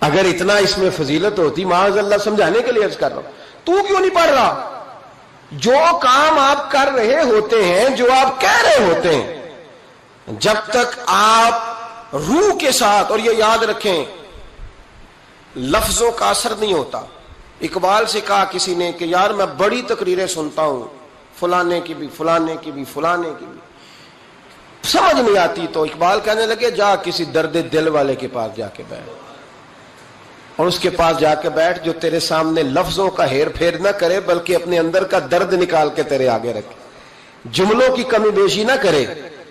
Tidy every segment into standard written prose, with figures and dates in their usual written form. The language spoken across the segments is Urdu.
اگر اتنا اس میں فضیلت ہوتی، معاذ اللہ سمجھانے کے لیے عرض کر رہا ہوں، تو کیوں نہیں پڑھ رہا؟ جو کام آپ کر رہے ہوتے ہیں، جو آپ کہہ رہے ہوتے ہیں، جب تک آپ روح کے ساتھ، اور یہ یاد رکھیں لفظوں کا اثر نہیں ہوتا۔ اقبال سے کہا کسی نے کہ یار میں بڑی تقریریں سنتا ہوں، فلانے کی بھی فلانے کی بھی فلانے کی بھی، سمجھ نہیں آتی، تو اقبال کہنے لگے جا کسی درد دل والے کے پاس جا کے بیٹھ، اور اس کے پاس جا کے بیٹھ جو تیرے سامنے لفظوں کا ہیر پھیر نہ کرے بلکہ اپنے اندر کا درد نکال کے تیرے آگے رکھے، جملوں کی کمی بیشی نہ کرے،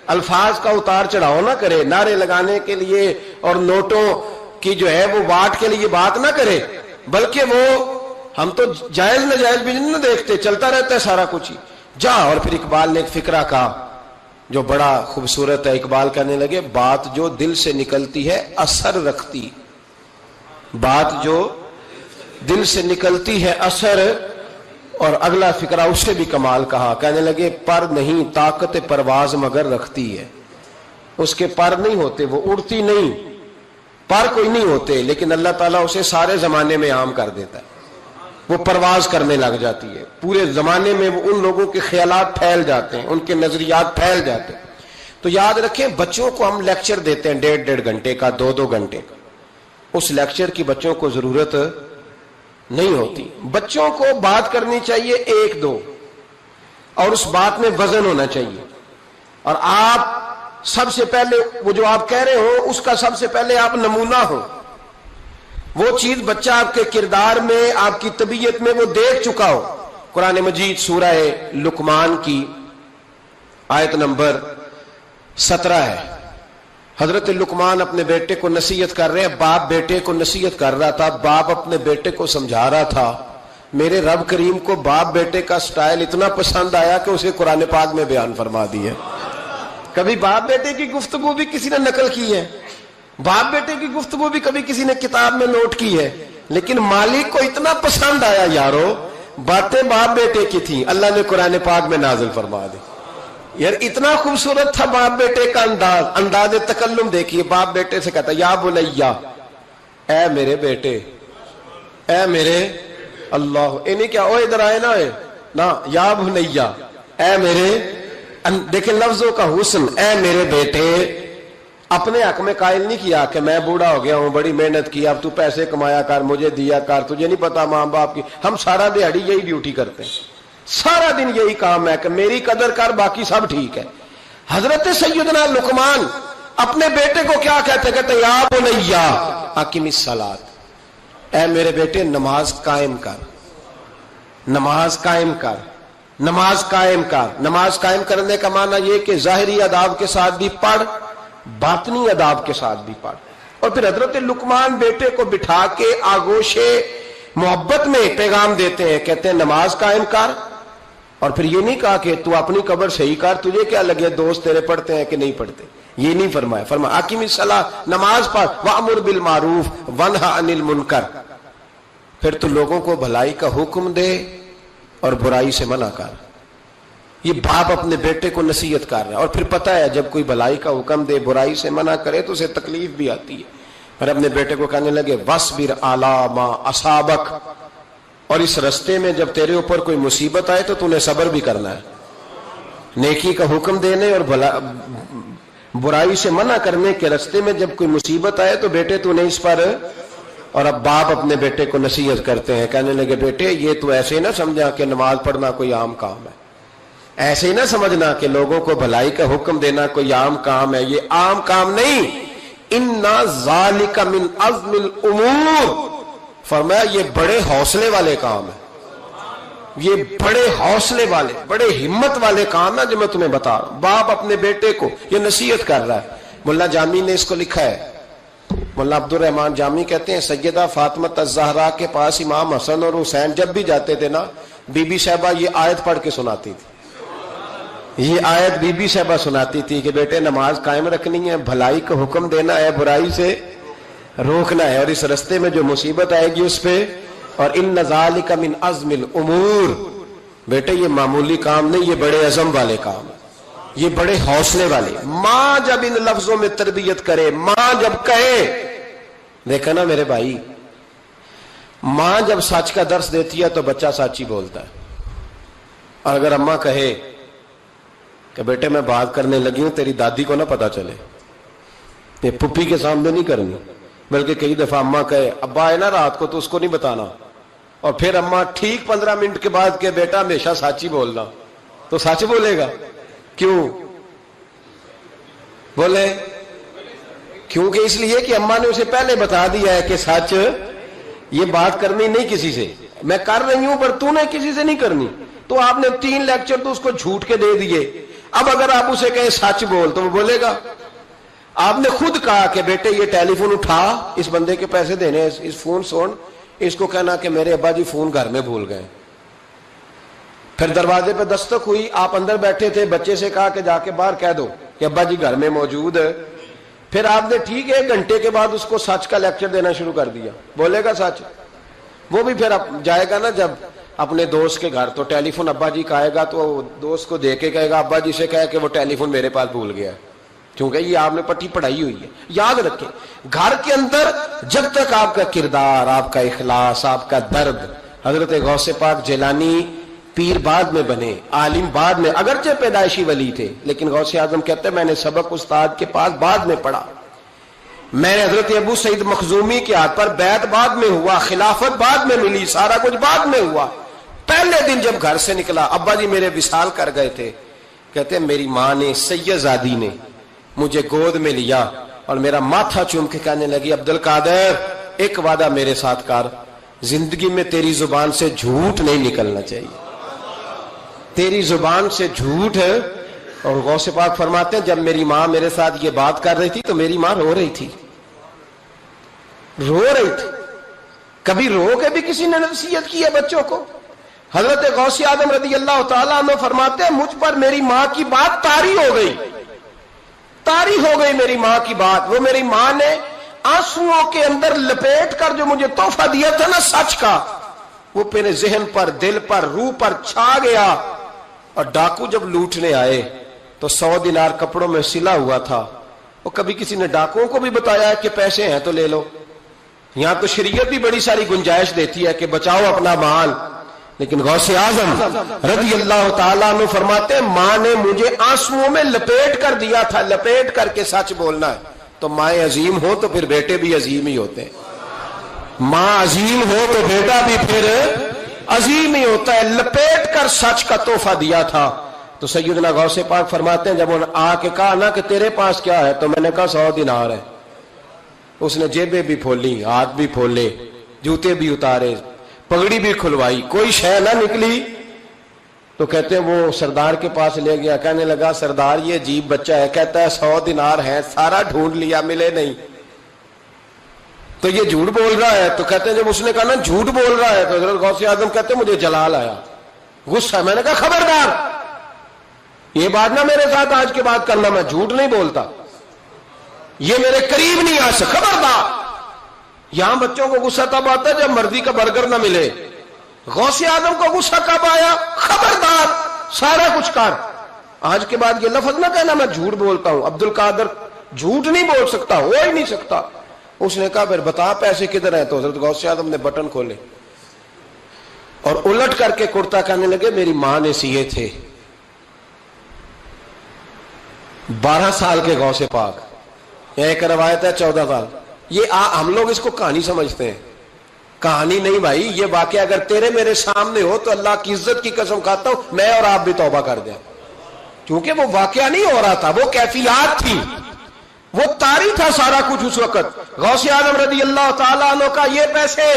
الفاظ کا اتار چڑھاؤ نہ کرے، نعرے لگانے کے لیے اور نوٹوں کی جو ہے وہ واٹ کے لیے بات نہ کرے، بلکہ وہ ہم تو جائز ناجائز بھی نہیں دیکھتے، چلتا رہتا ہے سارا کچھ ہی، جا۔ اور پھر اقبال نے ایک فقرہ کہا جو بڑا خوبصورت ہے، اقبال کہنے لگے بات جو دل سے نکلتی ہے اثر رکھتی، بات جو دل سے نکلتی ہے اثر، اور اگلا فقرہ اس سے بھی کمال کہا، کہنے لگے پر نہیں طاقت پرواز مگر رکھتی ہے، اس کے پر نہیں ہوتے، وہ اڑتی نہیں، پر کوئی نہیں ہوتے، لیکن اللہ تعالیٰ اسے سارے زمانے میں عام کر دیتا ہے، وہ پرواز کرنے لگ جاتی ہے، پورے زمانے میں وہ ان لوگوں کے خیالات پھیل جاتے ہیں، ان کے نظریات پھیل جاتے ہیں۔ تو یاد رکھیں بچوں کو ہم لیکچر دیتے ہیں 1.5 گھنٹے کا، 2 گھنٹے کا، اس لیکچر کی بچوں کو ضرورت نہیں ہوتی، بچوں کو بات کرنی چاہیے 1-2، اور اس بات میں وزن ہونا چاہیے، اور آپ سب سے پہلے وہ جو آپ کہہ رہے ہو اس کا سب سے پہلے آپ نمونہ ہو، وہ چیز بچہ آپ کے کردار میں، آپ کی طبیعت میں وہ دیکھ چکا ہو۔ قرآن مجید سورہ لقمان کی آیت نمبر 17 ہے، حضرت لقمان اپنے بیٹے کو نصیحت کر رہے ہیں، باپ بیٹے کو نصیحت کر رہا تھا، باپ اپنے بیٹے کو سمجھا رہا تھا، میرے رب کریم کو باپ بیٹے کا سٹائل اتنا پسند آیا کہ اسے قرآن پاک میں بیان فرما دیا۔ کبھی باپ بیٹے کی گفتگو بھی کسی نے نقل کی ہے، باپ بیٹے کی گفتگو بھی کبھی کسی نے کتاب میں نوٹ کی ہے، لیکن مالک کو اتنا پسند آیا یارو، باتیں باپ بیٹے کی تھیں، اللہ نے قرآن پاک میں نازل فرما دی۔ یار اتنا خوبصورت تھا باپ بیٹے کا انداز تکلم دیکھیے، باپ بیٹے سے کہتا یا بنیا، اے میرے بیٹے، اے میرے اللہ، انہیں کیا او ادھر آئے نا یا بنیا، اے میرے، دیکھیں لفظوں کا حسن، اے میرے بیٹے، اپنے حق میں قائل نہیں کیا کہ میں بوڑھا ہو گیا ہوں، بڑی محنت کی، اب تو پیسے کمایا کر، مجھے دیا کر، تجھے نہیں پتا ماں باپ کی، ہم سارا دیہڑی یہی ڈیوٹی کرتے ہیں، سارا دن یہی کام ہے کہ میری قدر کر، باقی سب ٹھیک ہے۔ حضرت سیدنا لقمان اپنے بیٹے کو کیا کہتے یا بنیا اقم الصلاۃ، اے میرے بیٹے نماز قائم کر، نماز قائم کر، نماز قائم کر۔ نماز قائم کرنے کا معنی یہ کہ ظاہری آداب کے ساتھ بھی پڑھ، باطنی آداب کے ساتھ بھی پڑھ۔ اور پھر حضرت لقمان بیٹے کو بٹھا کے آگوش محبت میں پیغام دیتے ہیں، کہتے ہیں نماز قائم کر، اور پھر یہ نہیں کہا کہ تو اپنی قبر صحیح کر، تجھے کیا لگے دوست تیرے پڑھتے ہیں کہ نہیں پڑھتے، یہ نہیں فرمایا، فرمایا اقیم الصلاۃ، نماز پڑھ، وامر بالمعروف ونہا عن المنکر، پھر تو لوگوں کو بھلائی کا حکم دے اور برائی سے منع کر۔ یہ باپ اپنے بیٹے کو نصیحت کر رہا ہے، اور پھر پتہ ہے جب کوئی بھلائی کا حکم دے برائی سے منع کرے تو اسے تکلیف بھی آتی ہے، اور اپنے بیٹے کو کہنے لگے وَاصْبِرْ عَلَىٰ مَا أَصَابَكَ، اور اس رستے میں جب تیرے اوپر کوئی مصیبت آئے تو تُونے صبر بھی کرنا ہے، نیکی کا حکم دینے اور برائی سے منع کرنے کے رستے میں جب کوئی مصیبت آئے تو بیٹے تو نے اس پر۔ اور اب باپ اپنے بیٹے کو نصیحت کرتے ہیں، کہنے لگے بیٹے یہ تو ایسے نہ سمجھا کہ نماز پڑھنا کوئی عام کام ہے، ایسے ہی نہ سمجھنا کہ لوگوں کو بھلائی کا حکم دینا کوئی عام کام ہے، یہ عام کام نہیں، اِنَّ ذَلِكَ مِنْ عَزْمِ الْأُمُورِ، فرمایا یہ بڑے حوصلے والے کام ہیں، یہ بڑے حوصلے والے، بڑے ہمت والے کام ہیں جو میں تمہیں بتا رہا ہوں۔ باپ اپنے بیٹے کو یہ نصیحت کر رہا ہے۔ ملا جامی نے اس کو لکھا ہے، مولانا عبد الرحمن جامی کہتے ہیں سیدہ فاطمہ الزہرا کے پاس امام حسن اور حسین جب بھی جاتے تھے نا، بی بی صاحبہ یہ آیت پڑھ کے سناتی تھی، یہ آیت بی بی صاحبہ سناتی تھی کہ بیٹے نماز قائم رکھنی ہے، بھلائی کا حکم دینا ہے، برائی سے روکنا ہے، اور اس رستے میں جو مصیبت آئے گی اس پہ، اور ان ذالک من عزم الامور، بیٹے یہ معمولی کام نہیں، یہ بڑے عزم والے کام ہے، یہ بڑے حوصلے والے۔ ماں جب ان لفظوں میں تربیت کرے، ماں جب کہے دیکھا نا میرے بھائی، ماں جب سچ کا درس دیتی ہے تو بچہ سچ ہی بولتا ہے، اور اگر اماں کہے کہ بیٹے میں بات کرنے لگی ہوں تیری دادی کو نہ پتا چلے، یہ پھپھی کے سامنے نہیں کرنی، بلکہ کئی دفعہ اماں کہے ابا آئے نا رات کو تو اس کو نہیں بتانا، اور پھر اماں ٹھیک 15 منٹ کے بعد کہ بیٹا ہمیشہ سچ ہی بولنا، تو سچ بولے گا؟ کیوں بولے؟ کیونکہ اس لیے کہ اماں نے اسے پہلے بتا دیا ہے کہ سچ یہ بات کرنی نہیں کسی سے، میں کر رہی ہوں پر تو نے کسی سے نہیں کرنی، تو آپ نے 3 لیکچر تو اس کو جھوٹ کے دے دیے، اب اگر آپ اسے کہیں سچ بول تو وہ بولے گا؟ آپ نے خود کہا کہ بیٹے یہ ٹیلی فون اٹھا، اس بندے کے پیسے دینے، اس فون سن، اس کو کہنا کہ میرے ابا جی فون گھر میں بھول گئے۔ پھر دروازے پہ دستک ہوئی، آپ اندر بیٹھے تھے، بچے سے کہا کہ جا کے باہر کہہ دو کہ ابا جی گھر میں موجود ہے، پھر آپ نے ٹھیک 1 گھنٹے کے بعد اس کو سچ کا لیکچر دینا شروع کر دیا، بولے گا سچ؟ وہ بھی پھر جائے گا نا جب اپنے دوست کے گھر، تو ٹیلی فون ابا جی کا آئے گا تو دوست کو دے کے کہے گا ابا جی سے کہے کہ وہ ٹیلی فون میرے پاس بھول گیا ہے، کیونکہ یہ آپ نے پٹی پڑھائی ہوئی ہے۔ یاد رکھیں، گھر کے اندر جب تک آپ کا کردار، آپ کا اخلاص، آپ کا درد، حضرت غوث پاک جیلانی پیر بعد میں بنے، عالم بعد میں، اگرچہ پیدائشی ولی تھے، لیکن غوث اعظم کہتے ہیں میں نے سبق استاد کے پاس بعد میں پڑھا، میں نے حضرت ابو سعید مخزومی کے ہاتھ پر بیعت بعد میں ہوا، خلافت بعد میں ملی، سارا کچھ بعد میں ہوا۔ پہلے دن جب گھر سے نکلا، ابا جی میرے وصال کر گئے تھے، کہتے ہیں میری ماں نے، سید زادی نے مجھے گود میں لیا اور میرا ماتھا چوم کے کہنے لگی عبد القادر ایک وعدہ میرے ساتھ کر، زندگی میں تیری زبان سے جھوٹ نہیں نکلنا چاہیے، تیری زبان سے جھوٹ ہے۔ اور غوث پاک فرماتے ہیں جب میری ماں میرے ساتھ یہ بات کر رہی تھی تو میری ماں رو رہی تھی، رو رہی تھی۔ کبھی رو کے بھی کسی نے نصیحت کی ہے بچوں کو؟ حضرت غوث اعظم رضی اللہ تعالیٰ عنہ فرماتے ہیں مجھ پر میری ماں کی بات طاری ہو گئی، طاری ہو گئی میری ماں کی بات۔ وہ میری ماں نے آنسوؤں کے اندر لپیٹ کر جو مجھے تحفہ دیا تھا نا سچ کا، وہ میرے ذہن پر، دل پر، روح پر چھا گیا۔ اور ڈاکو جب لوٹنے آئے تو 100 دینار کپڑوں میں سلا ہوا تھا، وہ کبھی کسی نے ڈاکوؤں کو بھی بتایا کہ پیسے ہیں تو لے لو؟ یہاں تو شریعت بھی بڑی ساری گنجائش دیتی ہے کہ بچاؤ اپنا مال، لیکن غوث اعظم رضی اللہ تعالیٰ عنہ فرماتے ہیں ماں نے مجھے آنسوؤں میں لپیٹ کر دیا تھا، لپیٹ کر کے سچ بولنا ہے۔ تو مائیں عظیم ہو تو پھر بیٹے بھی عظیم ہی ہوتے ہیں، ماں عظیم ہو تو بیٹا بھی پھر عظیم ہی ہوتا ہے۔ لپیٹ کر سچ کا تحفہ دیا تھا۔ تو سیدنا غوث پاک فرماتے ہیں جب انہوں نے آ کے کہا نا کہ تیرے پاس کیا ہے، تو میں نے کہا 100 دینار ہے۔ اس نے جیبیں بھی کھولی، ہاتھ بھی کھولے، جوتے بھی اتارے، پگڑی بھی کھلوائی، کوئی شے نہ نکلی۔ تو کہتے ہیں وہ سردار کے پاس لے گیا، کہنے لگا سردار یہ عجیب بچہ ہے، کہتا ہے 100 دینار ہے، سارا ڈھونڈ لیا ملے نہیں، تو یہ جھوٹ بول رہا ہے۔ تو کہتے ہیں جب اس نے کہا نا جھوٹ بول رہا ہے، تو حضرت غوث اعظم کہتے ہیں مجھے جلال آیا، غصہ۔ میں نے کہا خبردار یہ بات نہ میرے ساتھ آج کے بعد کرنا، میں جھوٹ نہیں بولتا، یہ میرے قریب نہیں آ سکتا، خبردار۔ یہاں بچوں کو غصہ تب آتا ہے جب مرضی کا برگر نہ ملے، غوث اعظم کو غصہ کب آیا؟ خبردار سارا کچھ کر، آج کے بعد یہ لفظ نہ کہنا میں جھوٹ بولتا ہوں، عبد القادر جھوٹ نہیں بول سکتا، ہو ہی نہیں سکتا۔ اس نے کہا پھر بتا پیسے کدھر ہیں؟ تو حضرت غوث اعظم نے بٹن کھولے اور الٹ کر کے کرتا کہنے لگے میری ماں نے سیے تھے۔ 12 سال کے غوث پاک، ایک روایت ہے 14 سال۔ یہ ہم لوگ اس کو کہانی سمجھتے ہیں، کہانی نہیں بھائی، یہ واقعہ اگر تیرے میرے سامنے ہو تو اللہ کی عزت کی قسم کھاتا ہوں میں اور آپ بھی توبہ کر دیں، کیونکہ وہ واقعہ نہیں ہو رہا تھا، وہ کیفیات تھی، وہ طاری تھا سارا کچھ اس وقت۔ غوث اعظم رضی اللہ تعالیٰ عنہ کا یہ پیسے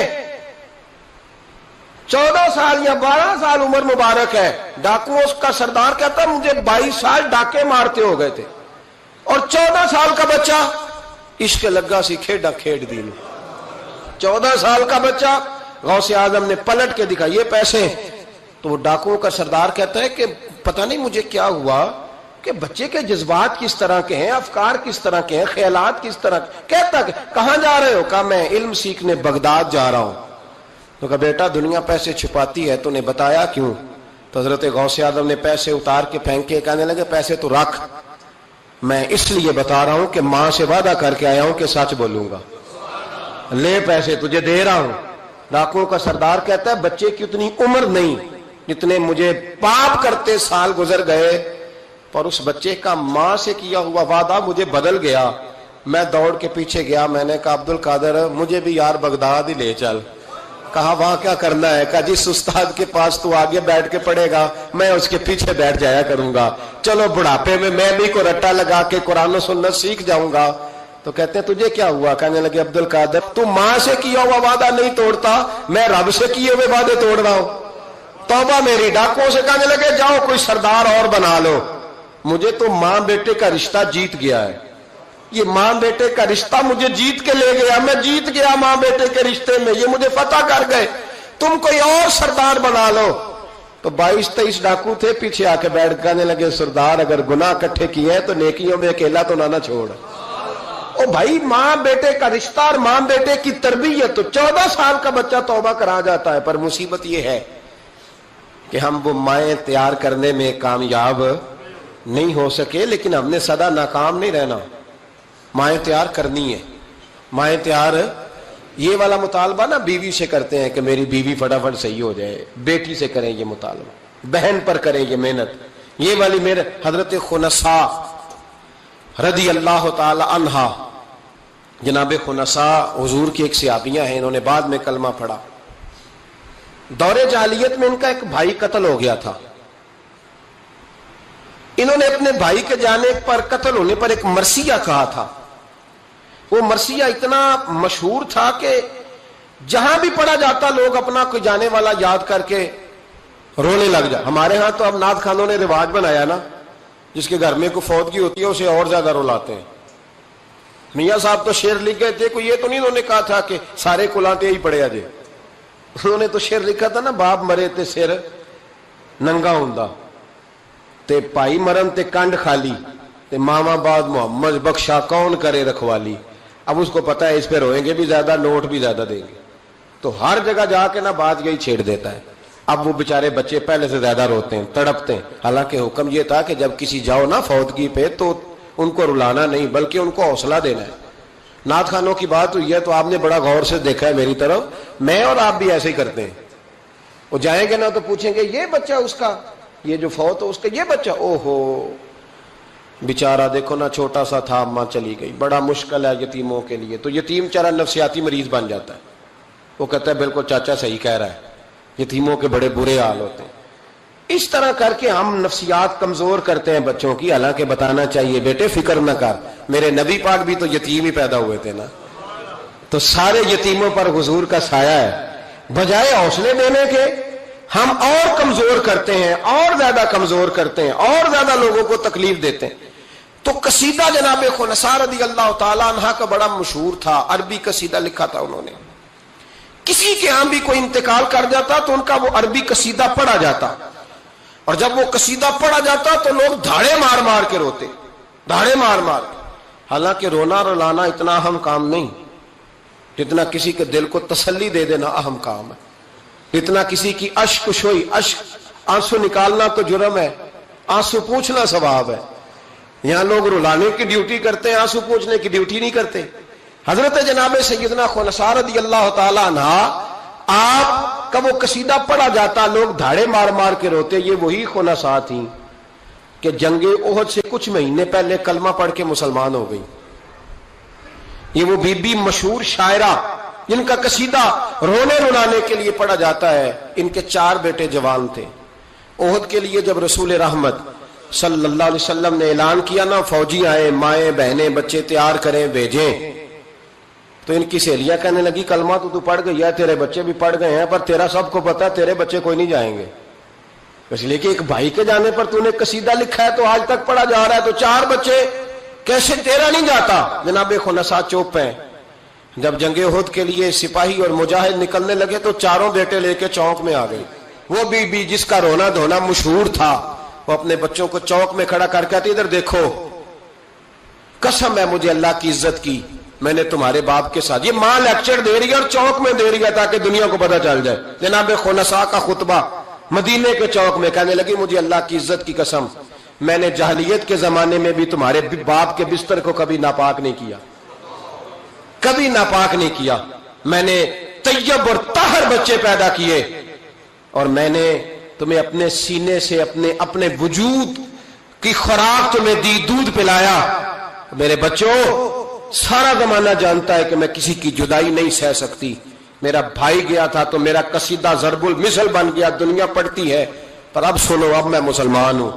14 سال یا 12 سال عمر مبارک ہے، ڈاکو اس کا سردار کہتا مجھے 22 سال ڈاکے مارتے ہو گئے تھے، اور 14 سال کا بچہ عشق لگا سی کھیڈا کھیڈ دی، 14 سال کا بچہ۔ غوث اعظم نے پلٹ کے دکھا یہ پیسے، تو وہ ڈاکوؤں کا سردار کہتا ہے کہ پتہ نہیں مجھے کیا ہوا کہ بچے کے جذبات کس طرح کے ہیں، افکار کس طرح کے ہیں، خیالات کس طرح کے۔ کہتا کہ کہاں جا رہے ہو؟ کہا میں علم سیکھنے بغداد جا رہا ہوں۔ تو کہا بیٹا دنیا پیسے چھپاتی ہے، تو نے بتایا کیوں؟ تو حضرت غوث اعظم نے پیسے اتار کے پھینکے، کہنے لگے پیسے تو رکھ، میں اس لیے بتا رہا ہوں کہ ماں سے وعدہ کر کے آیا ہوں کہ سچ بولوں گا۔ لے پیسے تجھے دے رہا ہوں. ڈاکوؤں کا سردار کہتا ہے بچے کی اتنی عمر نہیں جتنے مجھے پاپ کرتے سال گزر گئے، پر اس بچے کا ماں سے کیا ہوا وعدہ مجھے بدل گیا. میں دوڑ کے پیچھے گیا، میں نے کہا عبد القادر مجھے بھی یار بغداد ہی لے چل. کہا وہاں کیا کرنا ہے؟ کہا جس استاد کے پاس تو آگے بیٹھ کے پڑھے گا میں اس کے پیچھے بیٹھ جایا کروں گا، چلو بڑھاپے میں بھی کو رٹا لگا کے قرآن و سنت سیکھ جاؤں گا. تو کہتے ہیں تجھے کیا ہوا؟ کہنے لگے عبد القادر تو ماں سے کیا ہوا وعدہ نہیں توڑتا، میں رب سے کیے ہوئے وعدے توڑ رہا ہوں. توبہ میری. ڈاکوؤں سے کہنے لگے جاؤ کوئی سردار اور بنا لو، مجھے تو ماں بیٹے کا رشتہ جیت گیا ہے. یہ ماں بیٹے کا رشتہ مجھے جیت کے لے گیا، میں جیت گیا ماں بیٹے کے رشتے میں، یہ مجھے فتح کر گئے، تم کوئی اور سردار بنا لو. تو 22-23 ڈاکو تھے، پیچھے آ کے بیٹھ کہنے لگے سردار اگر گناہ اکٹھے کیے ہیں تو نیکیوں میں اکیلا تو نہ چھوڑ. او بھائی ماں بیٹے کا رشتہ اور ماں بیٹے کی تربیت، تو 14 سال کا بچہ توبہ کرا جاتا ہے. پر مصیبت یہ ہے کہ ہم وہ مائیں تیار کرنے میں کامیاب نہیں ہو سکے، لیکن ہم نے سدا ناکام نہیں رہنا. مائیں تیار کرنی ہے. مائیں تیار، یہ والا مطالبہ نا بیوی سے کرتے ہیں کہ میری بیوی فٹافٹ صحیح ہو جائے، بیٹی سے کریں یہ مطالبہ، بہن پر کریں یہ محنت. یہ والی میرے حضرت خنساء رضی اللہ تعالی عنہا، جناب خنساء حضور کی ایک صحابیہ ہیں، انہوں نے بعد میں کلمہ پڑھا. دور جاہلیت میں ان کا ایک بھائی قتل ہو گیا تھا. انہوں نے اپنے بھائی کے جانے پر، قتل ہونے پر ایک مرثیہ کہا تھا. وہ مرثیہ اتنا مشہور تھا کہ جہاں بھی پڑھا جاتا لوگ اپنا کوئی جانے والا یاد کر کے رونے لگ جائے. ہمارے ہاں تو اب نعت خانوں نے رواج بنایا نا، جس کے گھر میں کوئی فوتگی ہوتی ہے اسے اور زیادہ رلاتے ہیں. میاں صاحب تو شعر لکھ گئے تھے، کوئی یہ تو نہیں انہوں نے کہا تھا کہ سارے کلاتے ہی پڑے اجے. انہوں نے تو شعر لکھا تھا نا، باپ مرے تے سر ننگا ہوندا تے پائی مرن تے کنڈ خالی تے ماما بعد محمد بخشا کون کرے رکھوالی. اب اس کو پتا ہے اس پہ روئیں گے بھی زیادہ، نوٹ بھی زیادہ دیں گے، تو ہر جگہ جا کے نا بات یہی چھیڑ دیتا ہے. اب وہ بیچارے بچے پہلے سے زیادہ روتے ہیں، تڑپتے ہیں. حالانکہ حکم یہ تھا کہ جب کسی جاؤ نا فوتگی پہ تو ان کو رلانا نہیں بلکہ ان کو حوصلہ دینا ہے. نعت خانوں کی بات ہوئی ہے تو آپ نے بڑا غور سے دیکھا ہے میری طرف، میں اور آپ بھی ایسے ہی کرتے ہیں. وہ جائیں گے نا تو پوچھیں گے یہ بچہ اس کا، یہ جو فوت ہو اس کا یہ بچہ، او ہو بیچارہ دیکھو نا چھوٹا سا تھا، ماں چلی گئی. بڑا مشکل ہے یتیموں کے لیے. تو یتیم چارہ نفسیاتی مریض بن جاتا ہے. وہ کہتا ہے بالکل چاچا صحیح کہہ رہا ہے، یتیموں کے بڑے برے حال ہوتے ہیں. اس طرح کر کے ہم نفسیات کمزور کرتے ہیں بچوں کی. حالانکہ بتانا چاہیے بیٹے فکر نہ کر، میرے نبی پاک بھی تو یتیم ہی پیدا ہوئے تھے نا، تو سارے یتیموں پر حضور کا سایہ ہے. بجائے حوصلے دینے کے ہم اور کمزور کرتے ہیں، اور زیادہ کمزور کرتے ہیں، اور زیادہ لوگوں کو تکلیف دیتے ہیں. تو قصیدہ جناب خنساء رضی اللہ تعالیٰ عنہ کا بڑا مشہور تھا. عربی قصیدہ لکھا تھا انہوں نے. کسی کے ہاں بھی کوئی انتقال کر جاتا تو ان کا وہ عربی قصیدہ پڑھا جاتا، اور جب وہ قصیدہ پڑھا جاتا تو لوگ دھاڑے مار مار کے روتے، دھاڑے مار مار. حالانکہ رونا رلانا اتنا اہم کام نہیں جتنا کسی کے دل کو تسلی دے دینا اہم کام ہے. اتنا کسی کی اشک شوئی، اشک آنسو نکالنا تو جرم ہے، آنسو پوچھنا ثواب ہے. یہاں لوگ رلانے کی ڈیوٹی کرتے ہیں، آنسو پوچھنے کی ڈیوٹی نہیں کرتے. حضرت جناب سیدنا خنساء رضی اللہ تعالی عنہ، آپ کا وہ قصیدہ پڑھا جاتا لوگ دھاڑے مار مار کے روتے. یہ وہی خنساء تھیں کہ جنگ احد سے کچھ مہینے پہلے کلمہ پڑھ کے مسلمان ہو گئی. یہ وہ بی بی مشہور شاعرہ جن کا قصیدہ رونے رلانے کے لیے پڑھا جاتا ہے. ان کے 4 بیٹے جوان تھے. احد کے لیے جب رسول رحمت صلی اللہ علیہ وسلم نے اعلان کیا نا فوجی آئے، مائیں بہنیں بچے تیار کریں بھیجیں، تو ان کی سہیلیاں کہنے لگی کلمہ تو پڑھ گئی ہے، تیرے بچے بھی پڑھ گئے ہیں، پر تیرا سب کو پتا ہے تیرے بچے کوئی نہیں جائیں گے. اس لیے کہ ایک بھائی کے جانے پر تو نے قصیدہ لکھا ہے تو آج تک پڑھا جا رہا ہے، تو 4 بچے کیسے تیرا نہیں جاتا. جناب خنساء چوپ ہیں. جب جنگ احد کے لیے سپاہی اور مجاہد نکلنے لگے تو 4 بیٹے لے کے چوک میں آ گئی. وہ بی بی جس کا رونا دھونا مشہور تھا، وہ اپنے بچوں کو چوک میں کھڑا کر کہتی ادھر دیکھو، قسم ہے مجھے اللہ کی عزت کی، میں نے تمہارے باپ کے ساتھ، یہ ماں لیکچر دے رہی ہے اور چوک میں دے رہی ہے تاکہ دنیا کو پتہ چل جائے. جناب خنساء کا خطبہ مدینے کے چوک میں، کہنے لگی مجھے اللہ کی عزت کی قسم، میں نے جاہلیت کے زمانے میں بھی تمہارے باپ کے بستر کو کبھی ناپاک نہیں کیا، کبھی ناپاک نہیں کیا. میں نے طیب اور طاہر بچے پیدا کیے، اور میں نے تمہیں اپنے سینے سے اپنے وجود کی خوراک تمہیں دی، دودھ پلایا۔ میرے بچوں، سارا زمانہ جانتا ہے کہ میں کسی کی جدائی نہیں سہ سکتی۔ میرا بھائی گیا تھا تو میرا قصیدہ ضرب المثل بن گیا، دنیا پڑھتی ہے، پر اب سنو، اب میں مسلمان ہوں،